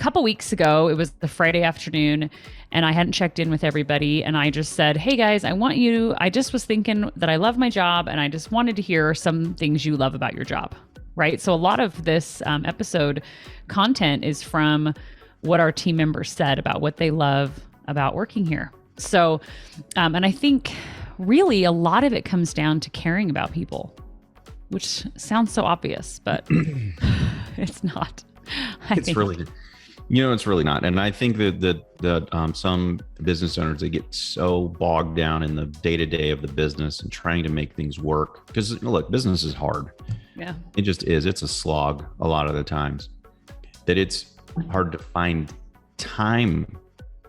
couple weeks ago, it was the Friday afternoon, and I hadn't checked in with everybody. And I just said, hey guys, I just was thinking that I love my job, and I just wanted to hear some things you love about your job. Right. So a lot of this episode content is from what our team members said about what they love about working here. So, and I think really a lot of it comes down to caring about people, which sounds so obvious, but it's not. It's really not. And I think that some business owners, they get so bogged down in the day-to-day of the business and trying to make things work. Because look, business is hard. Yeah. It just is. It's a slog a lot of the times, that it's hard to find time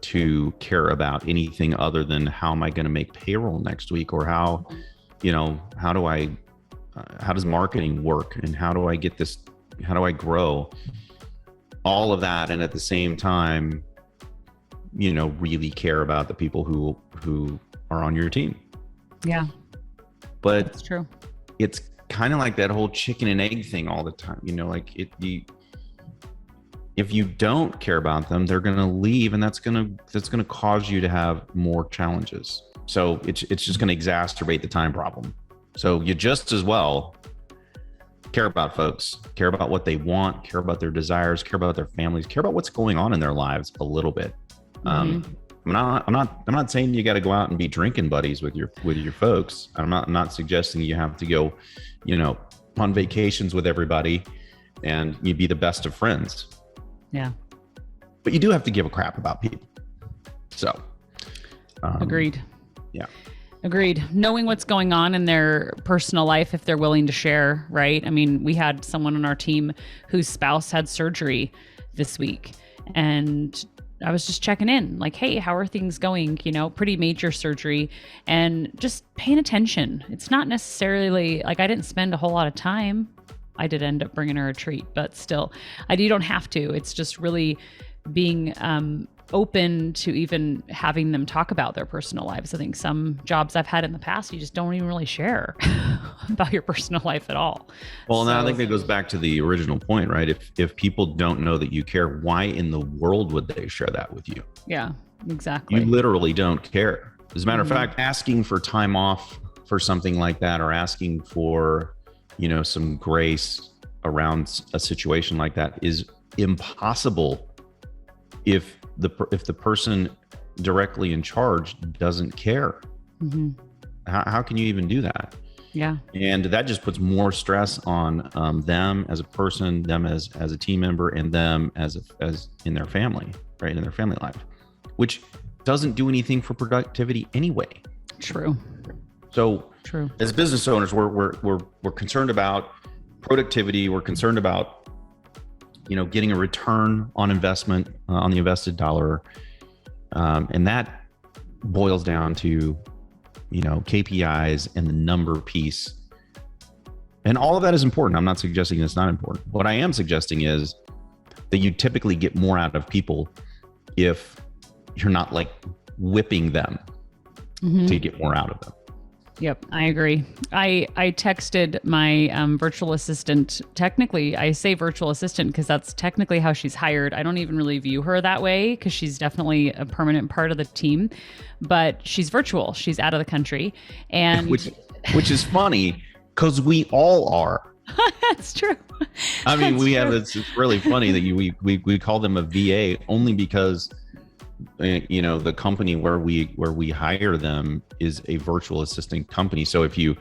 to care about anything other than how am I going to make payroll next week, or how does marketing work, and how do I grow all of that. And at the same time, really care about the people who are on your team. Yeah. But that's true. It's kind of like that whole chicken and egg thing all the time. If you don't care about them, they're going to leave, and that's going to cause you to have more challenges. So it's just going to exacerbate the time problem. So you just as well care about folks, care about what they want, care about their desires, care about their families, care about what's going on in their lives a little bit. I'm not saying you got to go out and be drinking buddies with your folks. I'm not suggesting you have to go, on vacations with everybody and you be the best of friends. Yeah. But you do have to give a crap about people. So. Agreed. Yeah. Agreed. Knowing what's going on in their personal life, if they're willing to share, right? I mean, we had someone on our team whose spouse had surgery this week, and I was just checking in, like, hey, how are things going? Pretty major surgery, and just paying attention. It's not necessarily like I didn't spend a whole lot of time. I did end up bringing her a treat, but still, you don't have to. It's just really being open to even having them talk about their personal lives. I think some jobs I've had in the past, you just don't even really share about your personal life at all. Well, now I think that goes back to the original point, right? If people don't know that you care, why in the world would they share that with you? Yeah, exactly. You literally don't care. As a matter of fact, asking for time off for something like that, or asking for, some grace around a situation like that, is impossible if the person directly in charge doesn't care. Mm-hmm. How can you even do that? Yeah. And that just puts more stress on them as a person, them as a team member, and them as in their family, right? In their family life, which doesn't do anything for productivity anyway. True. So true. As business owners, we're concerned about productivity. We're concerned about getting a return on investment on the invested dollar. And that boils down to, KPIs and the number piece. And all of that is important. I'm not suggesting it's not important. What I am suggesting is that you typically get more out of people if you're not like whipping them to get more out of them. Yep, I agree. I texted my virtual assistant. Technically, I say virtual assistant because that's technically how she's hired. I don't even really view her that way because she's definitely a permanent part of the team, but she's virtual. She's out of the country, and which is funny because we all are. That's true. I mean, it's really funny that we call them a VA only because the company where we hire them is a virtual assistant company. So if you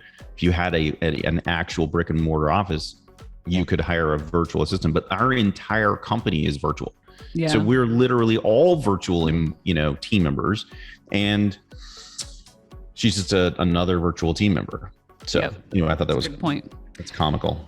had an actual brick and mortar office, you could hire a virtual assistant, but our entire company is virtual. Yeah. So we're literally all virtual team members, and she's just another virtual team member. So, I thought that was a good point. It's comical.